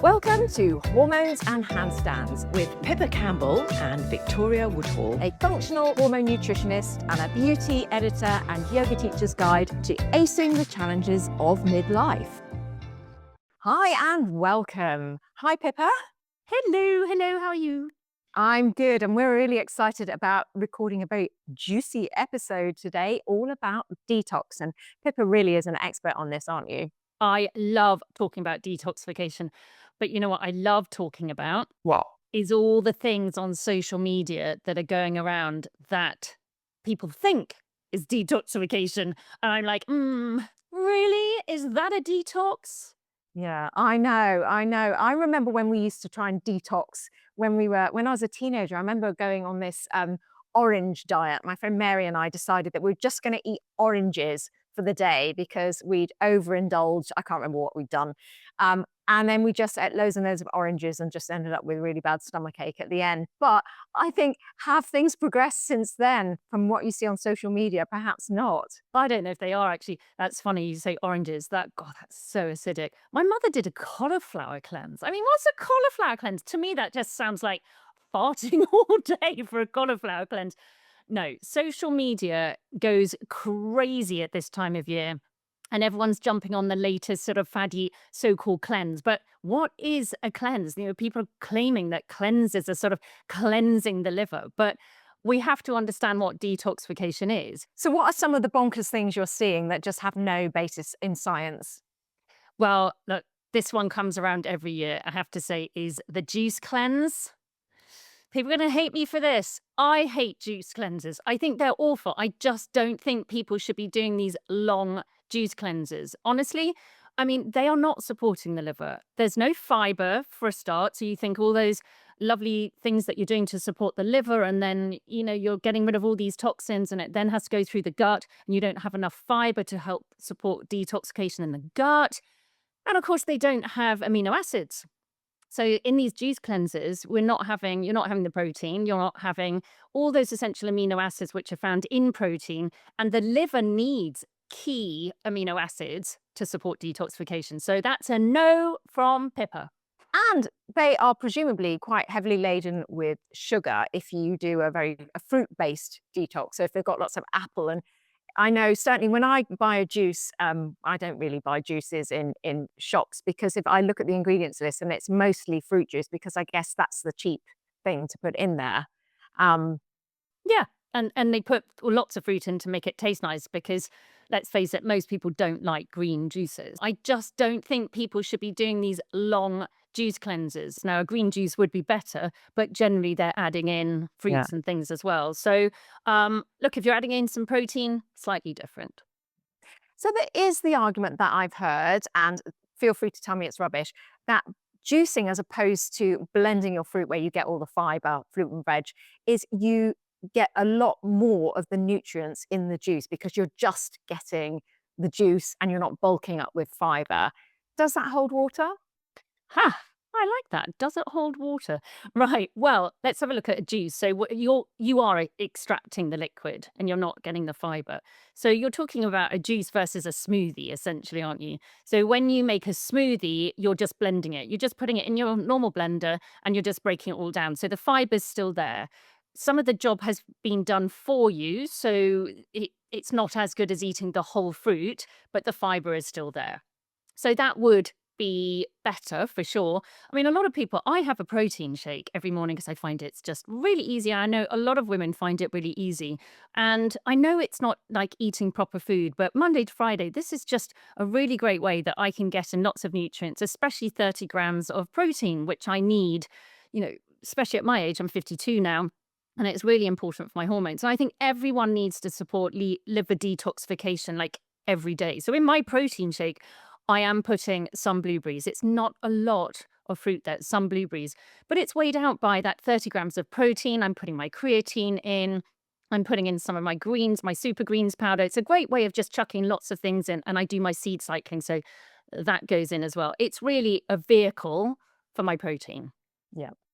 Welcome to Hormones and Handstands with Pippa Campbell and Victoria Woodhall. a functional hormone nutritionist and a beauty editor and yoga teacher's guide to acing the challenges of midlife. Hi and welcome. Hi Pippa. Hello, how are you? I'm good and we're really excited about recording a very juicy episode today all about detox. And Pippa really is an expert on this, aren't you? I love talking about detoxification, but you know what I love talking about What? is all the things on social media that are going around that people think is detoxification. And I'm like, really? Is that a detox? Yeah, I know. I remember when we used to try and detox when I was a teenager. I remember going on this orange diet. My friend Mary and I decided that we were just going to eat oranges for the day because we'd overindulged. I can't remember what we'd done. And then we just ate loads and loads of oranges and just ended up with really bad stomachache at the end. But I think, have things progressed since then from what you see on social media? Perhaps not. I don't know if they are actually. That's funny you say oranges. God, that's so acidic. My mother did a cauliflower cleanse. I mean, what's a cauliflower cleanse? To me, that just sounds like farting all day for a cauliflower cleanse. No, social media goes crazy at this time of year. And everyone's jumping on the latest sort of faddy so-called cleanse. But what is a cleanse? People are claiming that cleanses are sort of cleansing the liver. But we have to understand what detoxification is. So, what are some of the bonkers things you're seeing that just have no basis in science? Well, look, this one comes around every year, I have to say, is the juice cleanse. People are going to hate me for this. I hate juice cleanses. I think they're awful. I just don't think people should be doing these long juice cleanses. Honestly, I mean, they are not supporting the liver. There's no fiber for a start. So you think all those lovely things that you're doing to support the liver, and then, you're getting rid of all these toxins, and it then has to go through the gut, and you don't have enough fiber to help support detoxification in the gut. And of course, they don't have amino acids. So in these juice cleanses, you're not having the protein, you're not having all those essential amino acids which are found in protein, and the liver needs key amino acids to support detoxification. So that's a no from Pippa. And they are presumably quite heavily laden with sugar if you do a fruit-based detox. So if they've got lots of apple, and I know certainly when I buy a juice, I don't really buy juices in shops, because if I look at the ingredients list and it's mostly fruit juice, because I guess that's the cheap thing to put in there. Yeah. And they put lots of fruit in to make it taste nice because, let's face it, most people don't like green juices. I just don't think people should be doing these long juice cleanses. Now, a green juice would be better, but generally they're adding in fruits and things as well. So, look, if you're adding in some protein, slightly different. So there is the argument that I've heard, and feel free to tell me it's rubbish, that juicing as opposed to blending your fruit where you get all the fiber, fruit and veg, is you get a lot more of the nutrients in the juice because you're just getting the juice and you're not bulking up with fiber. Does that hold water? Ha! I like that. Does it hold water? Right. Well, let's have a look at a juice. So you are extracting the liquid and you're not getting the fiber. So you're talking about a juice versus a smoothie, essentially, aren't you? So when you make a smoothie, you're just blending it. You're just putting it in your normal blender and you're just breaking it all down. So the fiber's still there. Some of the job has been done for you, so it's not as good as eating the whole fruit, but the fiber is still there. So that would be better for sure. I mean, a lot of people, I have a protein shake every morning because I find it's just really easy. I know a lot of women find it really easy. And I know it's not like eating proper food, but Monday to Friday, this is just a really great way that I can get in lots of nutrients, especially 30 grams of protein, which I need, especially at my age. I'm 52 now. And it's really important for my hormones. And I think everyone needs to support liver detoxification like every day. So in my protein shake, I am putting some blueberries. It's not a lot of fruit there, some blueberries, but it's weighed out by that 30 grams of protein. I'm putting my creatine in. I'm putting in some of my greens, my super greens powder. It's a great way of just chucking lots of things in. And I do my seed cycling, so that goes in as well. It's really a vehicle for my protein.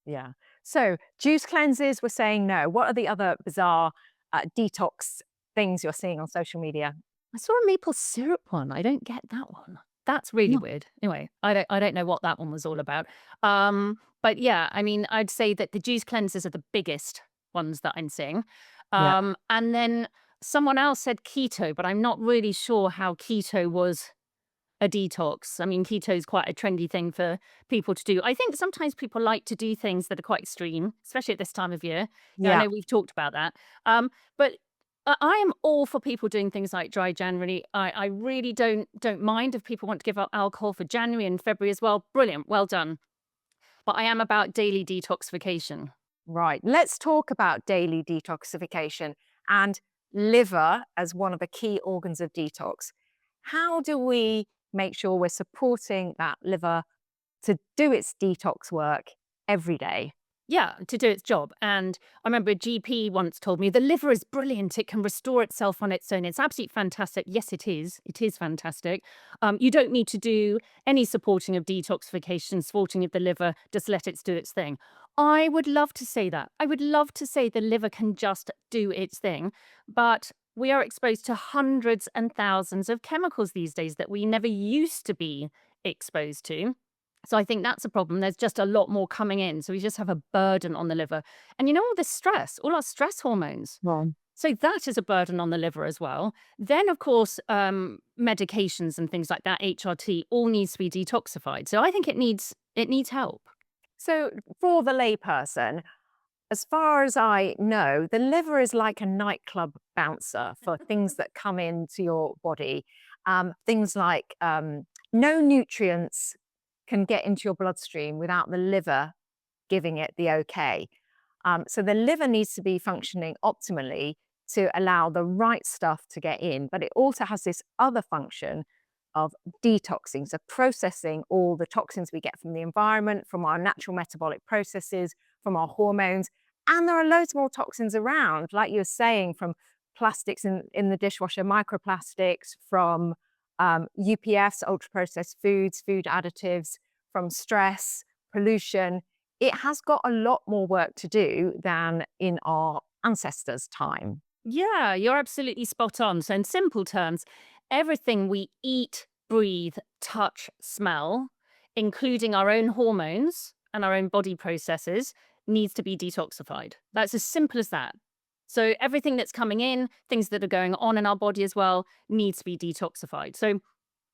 Yeah. So juice cleanses, we're saying no. What are the other bizarre detox things you're seeing on social media? I saw a maple syrup one. I don't get that one. That's really No. weird. Anyway, I don't know what that one was all about. But yeah, I mean, I'd say that the juice cleansers are the biggest ones that I'm seeing. Yeah. And then someone else said keto, but I'm not really sure how keto was a detox. I mean, keto is quite a trendy thing for people to do. I think sometimes people like to do things that are quite extreme, especially at this time of year. Yeah, I Yeah. know we've talked about that. But I am all for people doing things like dry January. I really don't mind if people want to give up alcohol for January and February as well. Brilliant, well done. But I am about daily detoxification. Right. Let's talk about daily detoxification and liver as one of the key organs of detox. How do we make sure we're supporting that liver to do its detox work every day? Yeah, to do its job. And I remember a GP once told me the liver is brilliant. It can restore itself on its own. It's absolutely fantastic. Yes, it is. It is fantastic. You don't need to do any supporting of detoxification, supporting of the liver. Just let it do its thing. I would love to say that. I would love to say the liver can just do its thing. But we are exposed to hundreds and thousands of chemicals these days that we never used to be exposed to. So I think that's a problem. There's just a lot more coming in. So we just have a burden on the liver. And you know, all this stress, all our stress hormones. Well, So that is a burden on the liver as well. Then, of course, medications and things like that, HRT, all needs to be detoxified. So I think it needs help. so for the layperson, as far as I know, the liver is like a nightclub bouncer for things that come into your body. Things like no nutrients can get into your bloodstream without the liver giving it the okay. So the liver needs to be functioning optimally to allow the right stuff to get in, but it also has this other function of detoxing, so processing all the toxins we get from the environment, from our natural metabolic processes, from our hormones. And there are loads more toxins around, like you were saying, from plastics in the dishwasher, microplastics, from UPFs, ultra processed foods, food additives, from stress, pollution. It has got a lot more work to do than in our ancestors' time. Yeah, you're absolutely spot on. So, in simple terms, everything we eat, breathe, touch, smell, including our own hormones and our own body processes, needs to be detoxified. That's as simple as that. So, everything that's coming in, things that are going on in our body as well, needs to be detoxified. So,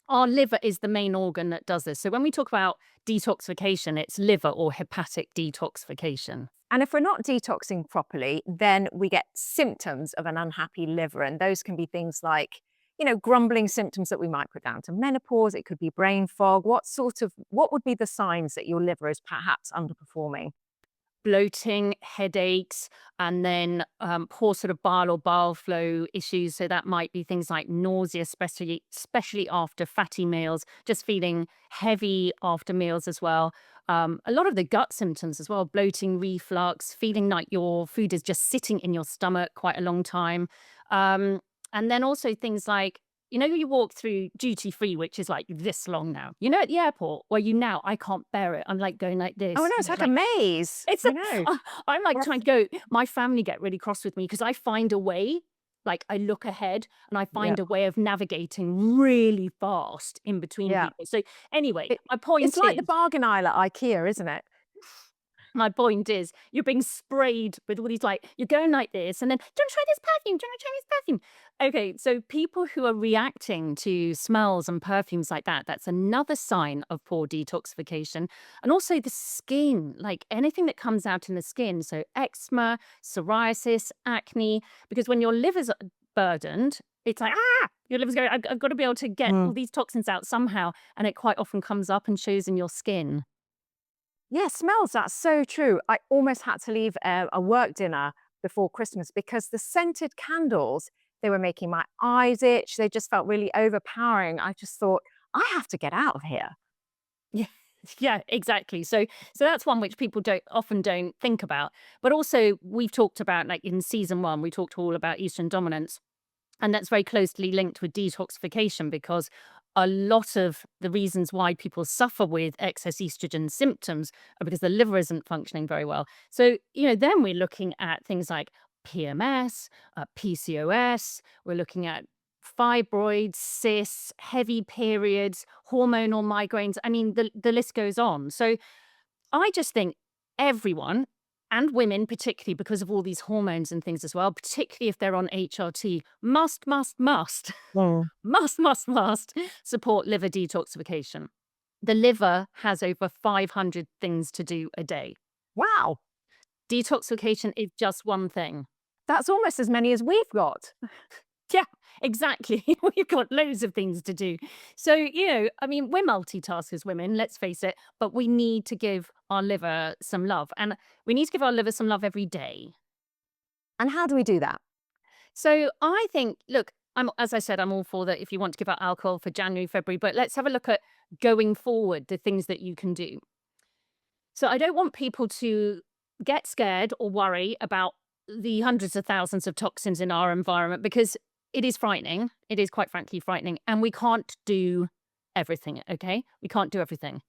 our liver is the main organ that does this. So, when we talk about detoxification, it's liver or hepatic detoxification. And if we're not detoxing properly, then we get symptoms of an unhappy liver. And those can be things like, grumbling symptoms that we might put down to menopause. It could be brain fog. What would be the signs that your liver is perhaps underperforming? Bloating, headaches, and then poor sort of bile or bile flow issues. So that might be things like nausea, especially after fatty meals, just feeling heavy after meals as well. A lot of the gut symptoms as well, bloating, reflux, feeling like your food is just sitting in your stomach quite a long time. Um, and then also things like, you walk through duty free, which is like this long now. At the airport where I can't bear it. I'm like going like Oh, this, no, it's like a maze. it's I a know. I'm like trying to go my family get really cross with me because I find a way, like I look ahead and I Yeah. find a way of navigating really fast in between Yeah. people. So anyway, It, my it's point like the is bargain aisle at IKEA, isn't it? my point is, you're being sprayed with all these like you're going like this, and then do you want to try this perfume? Do you want to try this perfume? Okay, so people who are reacting to smells and perfumes like that, that's another sign of poor detoxification. And also the skin, like anything that comes out in the skin, so eczema, psoriasis, acne, because when your liver's burdened, it's like your liver's going. I've got to be able to get all Mm. these toxins out somehow, and it quite often comes up and shows in your skin. Yeah, smells. That's so true. I almost had to leave a work dinner before Christmas because the scented candles, they were making my eyes itch. They just felt really overpowering. I just thought, I have to get out of here. Yeah. Yeah, exactly. So that's one which people don't think about. But also we've talked about like in season 1, we talked all about estrogen dominance. And that's very closely linked with detoxification because a lot of the reasons why people suffer with excess estrogen symptoms are because the liver isn't functioning very well. So, then we're looking at things like PMS, PCOS, we're looking at fibroids, cysts, heavy periods, hormonal migraines. I mean, the list goes on. So I just think everyone, and women particularly because of all these hormones and things as well, particularly if they're on HRT, must Mm. must support liver detoxification. The liver has over 500 things to do a day. Wow, Detoxification is just one thing. that's almost as many as we've got. Yeah, exactly. We've got loads of things to do. So, I mean, we're multitaskers, women, let's face it, but we need to give our liver some love. And we need to give our liver some love every day. And how do we do that? So I think, look, as I said, I'm all for that if you want to give out alcohol for January, February, but let's have a look at going forward, the things that you can do. So I don't want people to get scared or worry about the hundreds of thousands of toxins in our environment because it is frightening. It is quite frankly frightening. And we can't do everything, okay? We can't do everything.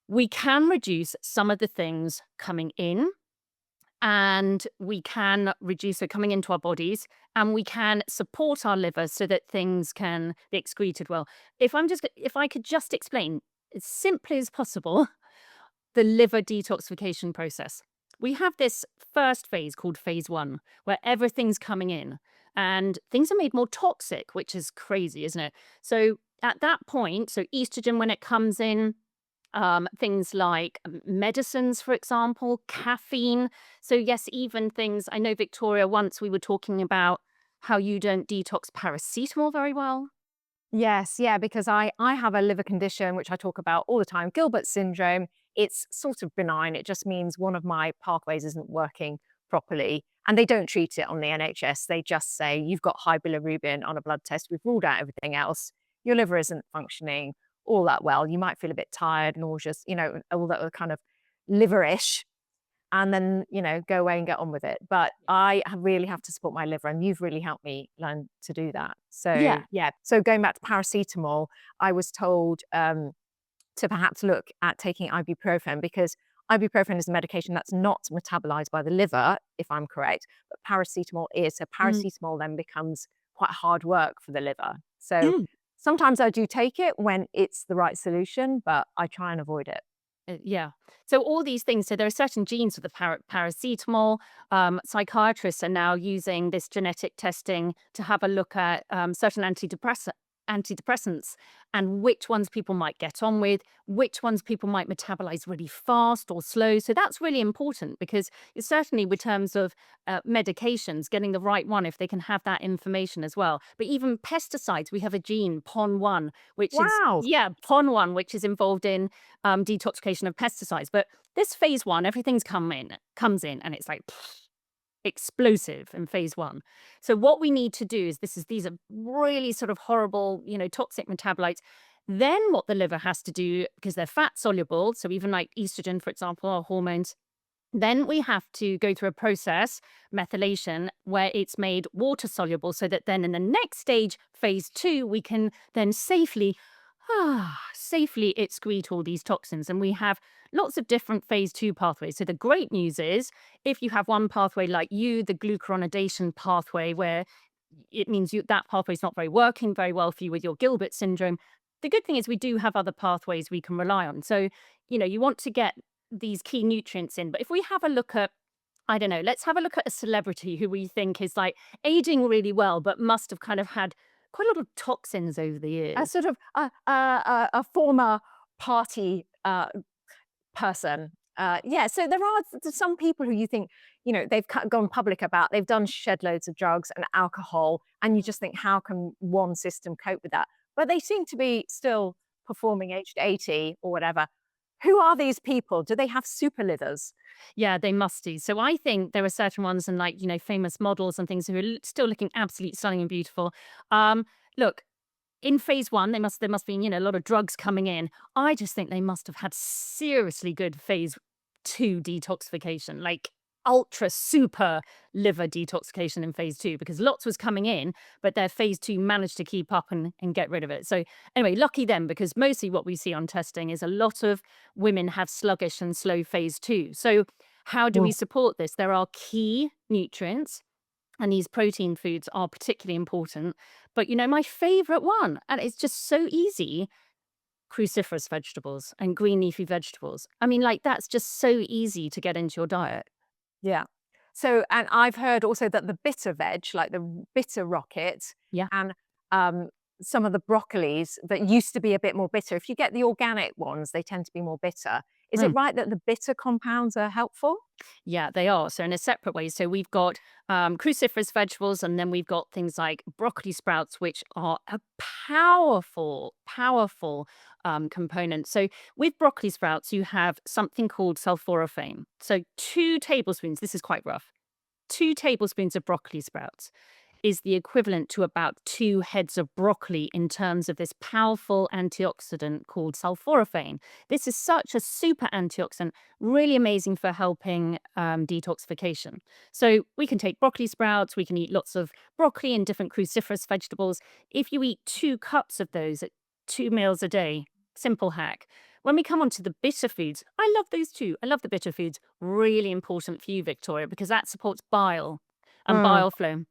We can reduce some of the things coming in and we can reduce it coming into our bodies and we can support our liver so that things can be excreted well. If I could just explain as simply as possible the liver detoxification process. We have this first phase called phase 1, where everything's coming in and things are made more toxic, which is crazy, isn't it? So at that point, so estrogen, when it comes in, things like medicines, for example, caffeine. So, yes, even things, I know, Victoria, once we were talking about how you don't detox paracetamol very well. Yes, yeah, because I have a liver condition which I talk about all the time, Gilbert syndrome. It's sort of benign. It just means one of my pathways isn't working properly. And they don't treat it on the NHS. They just say, you've got high bilirubin on a blood test. We've ruled out everything else. Your liver isn't functioning all that well. You might feel a bit tired, nauseous, all that kind of liverish and then, go away and get on with it. But really have to support my liver, and you've really helped me learn to do that. So, Yeah. yeah. So going back to paracetamol, I was told to perhaps look at taking ibuprofen because ibuprofen is a medication that's not metabolized by the liver, if I'm correct, but paracetamol is. So Mm. paracetamol then becomes quite hard work for the liver. So Mm. sometimes I do take it when it's the right solution, but I try and avoid it. Yeah. So all these things. So there are certain genes for the paracetamol. Psychiatrists are now using this genetic testing to have a look at certain antidepressants and which ones people might get on with, which ones people might metabolize really fast or slow. So that's really important because it's certainly with terms of medications, getting the right one if they can have that information as well. But even pesticides, we have a gene, PON1, which is, Wow. yeah, PON1, which is involved in detoxification of pesticides. But this phase 1, everything's comes in and it's like explosive in phase 1. So what we need to do is these are really sort of horrible, toxic metabolites. Then what the liver has to do, because they're fat soluble, so even like estrogen, for example, or hormones, then we have to go through a process, methylation, where it's made water soluble so that then in the next stage, phase 2, we can then safely excrete all these toxins. And we have lots of different phase 2 pathways. So the great news is if you have one pathway like the glucuronidation pathway, where it means that pathway is not working very well for you with your Gilbert syndrome. The good thing is we do have other pathways we can rely on. So, you want to get these key nutrients in. But if we have a look at, I don't know, let's have a look at a celebrity who we think is like aging really well, but must have kind of had quite a lot of toxins over the A years. sort of a former party person. Yeah, so there are some people who you think, they've gone public about, they've done shed loads of drugs and alcohol, and you just think, how can one system cope with that? But they seem to be still performing aged 80 or whatever. Who are these people? Do they have super livers? Yeah, they must do. So I think there are certain ones and like, famous models and things who are still looking absolutely stunning and beautiful. Look, in phase 1, there must be, a lot of drugs coming in. I just think they must have had seriously good phase 2 detoxification, like ultra super liver detoxification in phase 2, because lots was coming in, but their phase 2 managed to keep up and get rid of it. So anyway, lucky them, because mostly what we see on testing is a lot of women have sluggish and slow phase 2. So how do we Mm. support this? There are key nutrients and these protein foods are particularly important. But my favorite one, and it's just so easy, cruciferous vegetables and green leafy vegetables. I mean, like, that's just so easy to get into your diet. Yeah. So, and I've heard also that the bitter veg, like the bitter rocket Yeah. and um, some of the broccolis that used to be a bit more bitter, if you get the organic ones, they tend to be more bitter. Is it Mm. right that the bitter compounds are helpful? Yeah, they are. So in a separate way. So we've got cruciferous vegetables, and then we've got things like broccoli sprouts, which are a powerful, powerful component. So with broccoli sprouts, you have something called sulforaphane. So 2 tablespoons. This is quite rough. 2 tablespoons of broccoli sprouts is the equivalent to about 2 heads of broccoli in terms of this powerful antioxidant called sulforaphane. This is such a super antioxidant, really amazing for helping detoxification. So we can take broccoli sprouts, we can eat lots of broccoli and different cruciferous vegetables. If you eat 2 cups of those at 2 meals a day, simple hack. When we come on to the bitter foods, I love those too. I love the bitter foods. Really important for you, Victoria, because that supports bile and Mm. bile flow.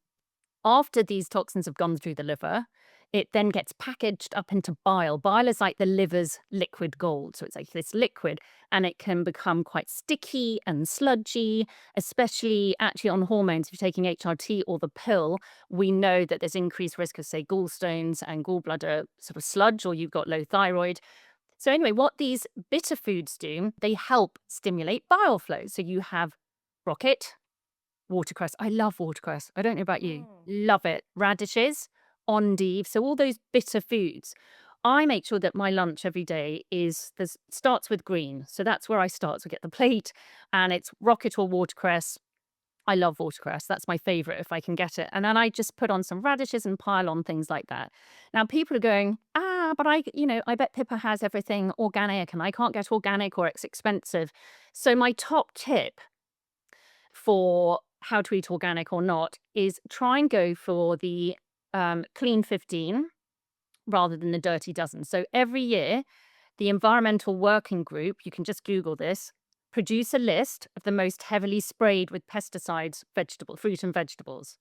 After these toxins have gone through the liver, it then gets packaged up into bile. Bile is like the liver's liquid gold. So it's like this liquid, and it can become quite sticky and sludgy, especially actually on hormones. If you're taking HRT or the pill, we know that there's increased risk of, say, gallstones and gallbladder sort of sludge, or you've got low thyroid. So, anyway, what these bitter foods do, they help stimulate bile flow. So, you have rocket, watercress. I love watercress. I don't know about you. Mm. Love it. Radishes, endive. So all those bitter foods. I make sure that my lunch every day starts with green. So that's where I start. So I get the plate, and it's rocket or watercress. I love watercress. That's my favorite if I can get it. And then I just put on some radishes and pile on things like that. Now people are going, but I bet Pippa has everything organic and I can't get organic or it's expensive. So my top tip for how to eat organic or not is try and go for the clean 15 rather than the dirty dozen. So every year, the Environmental Working Group, you can just Google this, produce a list of the most heavily sprayed with pesticides fruit and vegetables.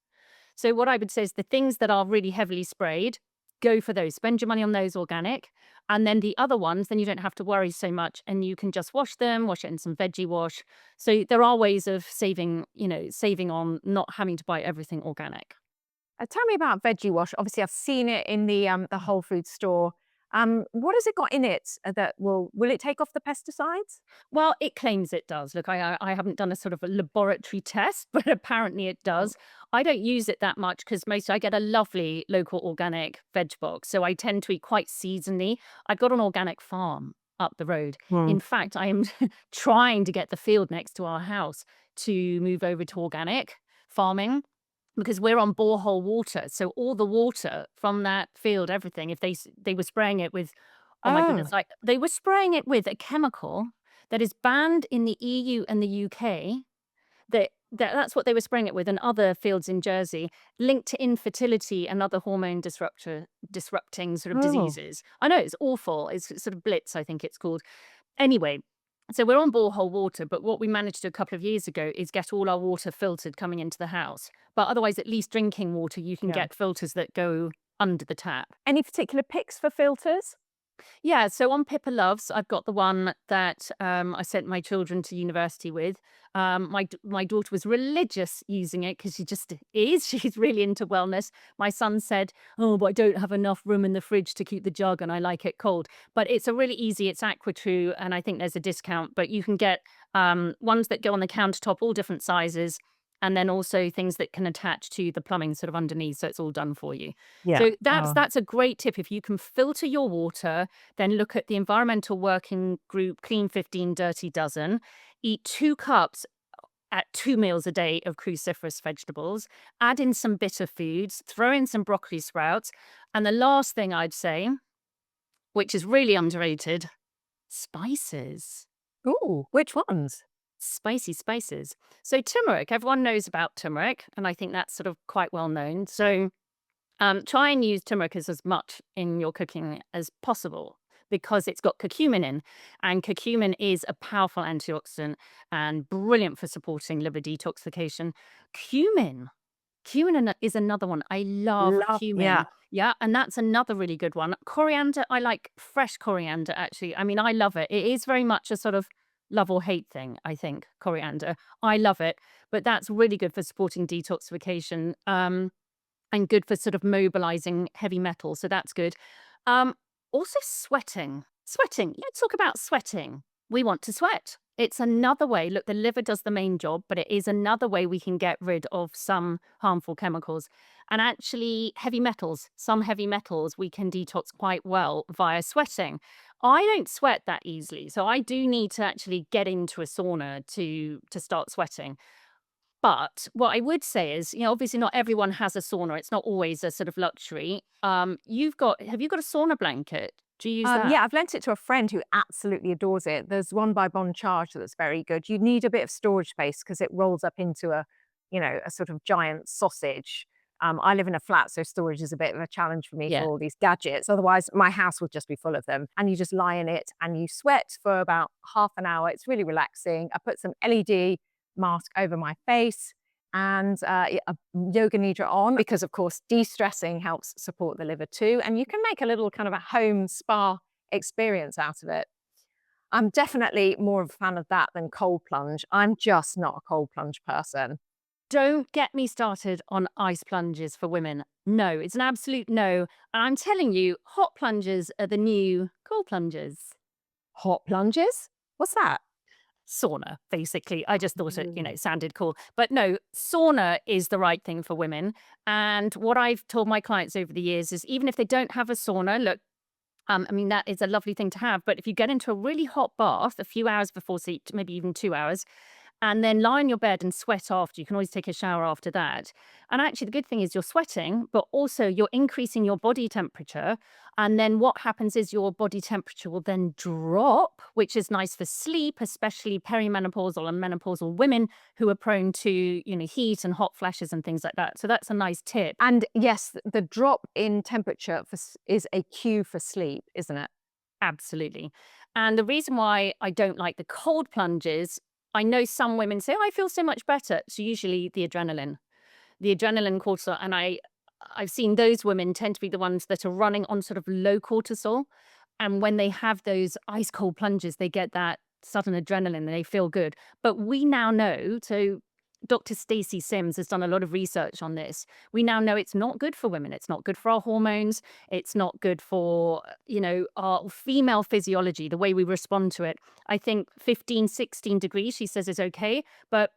So what I would say is the things that are really heavily sprayed, go for those. Spend your money on those organic. And then the other ones, then you don't have to worry so much, and you can just wash them, wash it in some veggie wash. So there are ways of saving on not having to buy everything organic. Tell me about veggie wash. Obviously, I've seen it in the Whole Food store. What has it got in it that will it take off the pesticides? Well, it claims it does. Look, I haven't done a sort of a laboratory test, but apparently it Mm. does. I don't use it that much because I get a lovely local organic veg box, so I tend to eat quite seasonally. I've got an organic farm up the road. Mm. In fact, I am trying to get the field next to our house to move over to organic farming because we're on borehole water. So all the water from that field, everything, if they were spraying it with, oh my Oh, goodness, like they were spraying it with a chemical that is banned in the EU and the UK. That's what they were spraying it with, and other fields in Jersey, linked to infertility and other hormone disrupting sort of oh. diseases. I know it's awful. It's sort of blitz, I think it's called. Anyway, so we're on borehole water, but what we managed to do a couple of years ago is get all our water filtered coming into the house. But otherwise, at least drinking water, you can Yeah. get filters that go under the tap. Any particular picks for filters? Yeah, so on Pippa Loves, I've got the one that I sent my children to university with. My daughter was religious using it because she just is. She's really into wellness. My son said, "Oh, but I don't have enough room in the fridge to keep the jug, and I like it cold." But it's a really easy. It's AquaTrue, and I think there's a discount. But you can get ones that go on the countertop, all different sizes. And then also things that can attach to the plumbing sort of underneath, so it's all done for you. Yeah. So that's Oh. that's a great tip. If you can filter your water, then look at the Environmental Working Group Clean 15 Dirty Dozen. Eat 2 cups at 2 meals a day of cruciferous vegetables. Add in some bitter foods. Throw in some broccoli sprouts. And the last thing I'd say, which is really underrated, spices. Ooh, which ones? Spicy spices. So turmeric, everyone knows about turmeric, and I think that's sort of quite well known. So try and use turmeric as much in your cooking as possible because it's got curcumin in, and curcumin is a powerful antioxidant and brilliant for supporting liver detoxification. Cumin. Cumin is another one. I love Yeah. cumin. Yeah, and that's another really good one. Coriander, I like fresh coriander, actually. I mean, I love it. It is very much a sort of love or hate thing, I think, coriander. I love it, but that's really good for supporting detoxification, and good for sort of mobilizing heavy metals. So that's good. Um, Also sweating. Sweating. Let's talk about sweating. We want to sweat. It's another way. Look, the liver does the main job, but it is another way we can get rid of some harmful chemicals. And actually, heavy metals, some heavy metals we can detox quite well via sweating. I don't sweat that easily, so I do need to actually get into a sauna to start sweating. But what I would say is, obviously not everyone has a sauna. It's not always a sort of luxury. Have you got a sauna blanket? Do you use that? Yeah, I've lent it to a friend who absolutely adores it. There's one by Bon Charge that's very good. You need a bit of storage space because it rolls up into a sort of giant sausage. I live in a flat, so storage is a bit of a challenge for me for Yeah. all these gadgets. Otherwise, my house would just be full of them. And you just lie in it and you sweat for about half an hour. It's really relaxing. I put some LED mask over my face and a yoga nidra on because, of course, de-stressing helps support the liver too. And you can make a little kind of a home spa experience out of it. I'm definitely more of a fan of that than cold plunge. I'm just not a cold plunge person. Don't get me started on ice plunges for women. No, it's an absolute no. And I'm telling you, hot plunges are the new cold plunges. Hot plunges? What's that? Sauna, basically. I just thought it, Mm. sounded cool. But no, sauna is the right thing for women. And what I've told my clients over the years is even if they don't have a sauna, look, I mean, that is a lovely thing to have. But if you get into a really hot bath a few hours before sleep, maybe even 2 hours, and then lie on your bed and sweat after. You can always take a shower after that. And actually, the good thing is you're sweating, but also you're increasing your body temperature. And then what happens is your body temperature will then drop, which is nice for sleep, especially perimenopausal and menopausal women who are prone to, heat and hot flashes and things like that. So that's a nice tip. And yes, the drop in temperature is a cue for sleep, isn't it? Absolutely. And the reason why I don't like the cold plunges, I know some women say, "Oh, I feel so much better." So usually the adrenaline cortisol, and I've seen those women tend to be the ones that are running on sort of low cortisol. And when they have those ice cold plunges, they get that sudden adrenaline and they feel good. But we now know, so Dr. Stacey Sims has done a lot of research on this. We now know it's not good for women. It's not good for our hormones. It's not good for, our female physiology, the way we respond to it. I think 15, 16 degrees, she says, is okay. But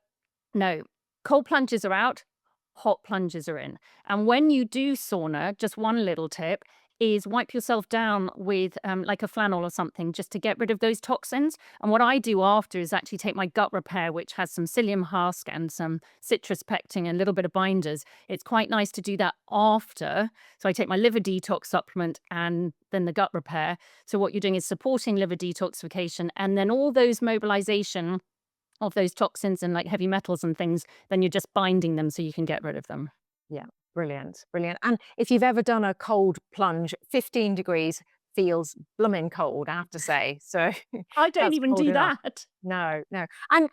no, cold plunges are out, hot plunges are in. And when you do sauna, just one little tip is wipe yourself down with like a flannel or something just to get rid of those toxins. And what I do after is actually take my gut repair, which has some psyllium husk and some citrus pectin and a little bit of binders. It's quite nice to do that after. So I take my liver detox supplement and then the gut repair. So what you're doing is supporting liver detoxification and then all those mobilization of those toxins and like heavy metals and things, then you're just binding them so you can get rid of them. Yeah, brilliant, brilliant. And if you've ever done a cold plunge, 15 degrees feels blooming cold, I have to say. So I don't that's even cold do enough. that. No, no. And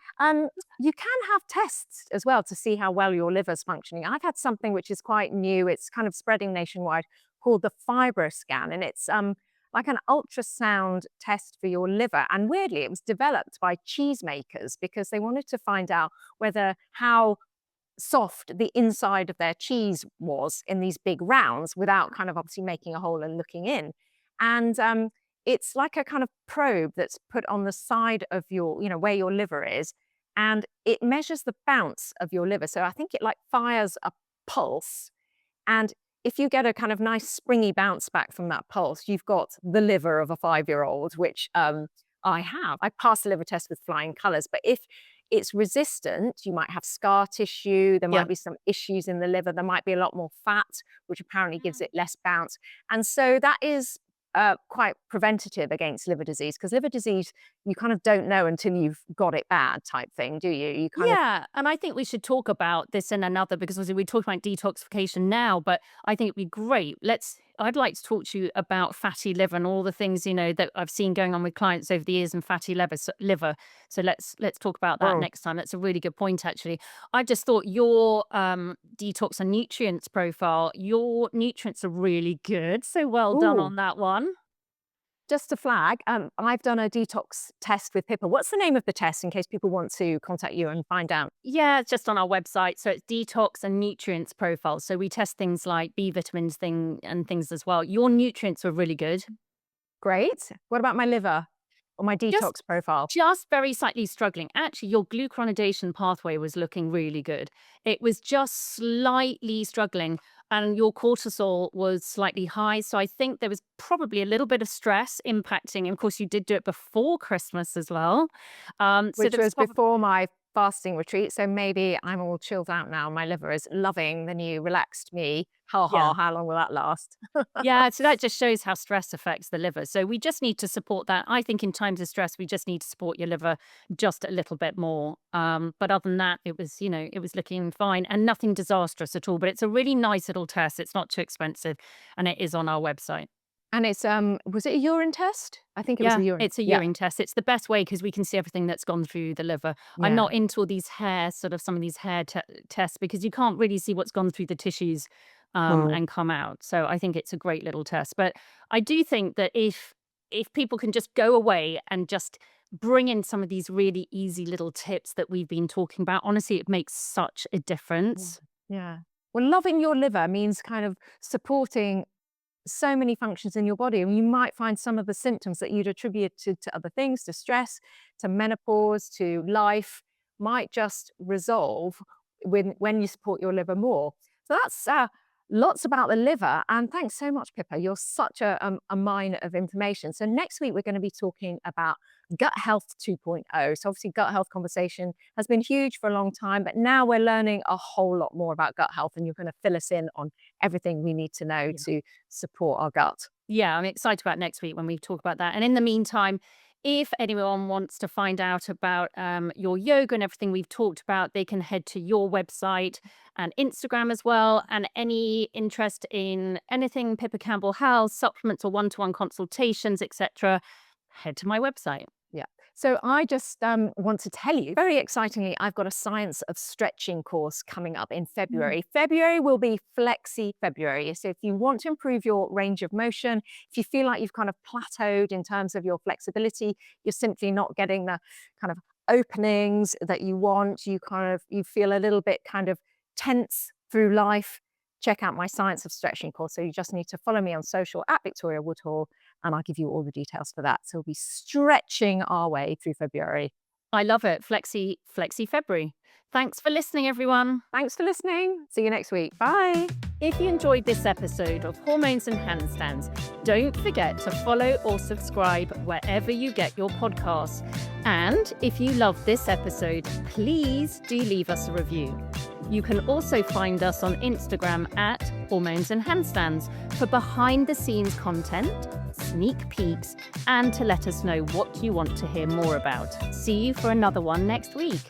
you can have tests as well to see how well your liver's functioning. I've had something which is quite new. It's kind of spreading nationwide called the FibroScan, and it's like an ultrasound test for your liver. And weirdly, it was developed by cheesemakers because they wanted to find out whether how soft the inside of their cheese was in these big rounds without kind of obviously making a hole and looking in. And it's like a kind of probe that's put on the side of your, where your liver is, and it measures the bounce of your liver. So I think it like fires a pulse, and if you get a kind of nice springy bounce back from that pulse, you've got the liver of a 5-year-old, which I have. I passed the liver test with flying colours. But if it's resistant, you might have scar tissue, there Yeah. might be some issues in the liver, there might be a lot more fat, which apparently gives it less bounce. And so that is quite preventative against liver disease, because liver disease, you kind of don't know until you've got it bad type thing, do you? You kind of, Yeah, and I think we should talk about this in another because obviously we talk about detoxification now, but I think it'd be great. I'd like to talk to you about fatty liver and all the things, that I've seen going on with clients over the years and fatty liver. So let's talk about that Oh, next time. That's a really good point, actually. I just thought your detox and nutrients profile, your nutrients are really good. So well done ooh. on that one. Just a flag, I've done a detox test with Pippa. What's the name of the test in case people want to contact you and find out? Yeah, it's just on our website. So it's detox and nutrients profile. So we test things like B vitamins and things as well. Your nutrients are really good. Great. What about my liver or my Just detox profile? just very slightly struggling. Actually, your glucuronidation pathway was looking really good. It was just slightly struggling, and your cortisol was slightly high. So I think there was probably a little bit of stress impacting. And of course, you did do it before Christmas as well. So Which there was was probably. before my fasting retreat, so maybe I'm all chilled out now. My liver is loving the new relaxed me. Ha Yeah. ha, how long will that last? Yeah, so that just shows how stress affects the liver. So we just need to support that. I think in times of stress, we just need to support your liver just a little bit more. But other than that, it was looking fine and nothing disastrous at all. But it's a really nice little test. It's not too expensive, and it is on our website. And it's, was it a urine test? I think it was a Yeah, urine. it's a Yeah, urine test. It's the best way because we can see everything that's gone through the liver. I'm yeah. not into all these some of these tests because you can't really see what's gone through the tissues Mm. and come out. So I think it's a great little test. But I do think that if people can just go away and just bring in some of these really easy little tips that we've been talking about, honestly, it makes such a Yeah. difference. Yeah. Well, loving your liver means kind of supporting so many functions in your body, and you might find some of the symptoms that you'd attribute to other things, to stress, to menopause, to life, might just resolve when you support your liver more. So that's lots about the liver. And thanks so much, Pippa. You're such a mine of information. So next week we're going to be talking about gut health 2.0. So obviously gut health conversation has been huge for a long time, but now we're learning a whole lot more about gut health, and you're going to fill us in on everything we need to know to support our gut. Yeah, I'm excited about next week when we talk about that. And in the meantime, if anyone wants to find out about your yoga and everything we've talked about, they can head to your website and Instagram as well. And any interest in anything Pippa Campbell Health, supplements or one-to-one consultations, etc., head to my website. Yeah. So I just want to tell you, very excitingly, I've got a Science of Stretching course coming up in Mm. February. February will be Flexi February. So if you want to improve your range of motion, if you feel like you've kind of plateaued in terms of your flexibility, you're simply not getting the kind of openings that you want, you feel a little bit kind of tense through life, check out my Science of Stretching course. So you just need to follow me on social at Victoria Woodhall, and I'll give you all the details for that. So we'll be stretching our way through February. I love it. Flexi February. Thanks for listening, everyone. Thanks for listening. See you next week. Bye. If you enjoyed this episode of Hormones and Handstands, don't forget to follow or subscribe wherever you get your podcasts. And if you love this episode, please do leave us a review. You can also find us on Instagram at Hormones and Handstands for behind the scenes content, sneak peeks, and to let us know what you want to hear more about. See you for another one next week.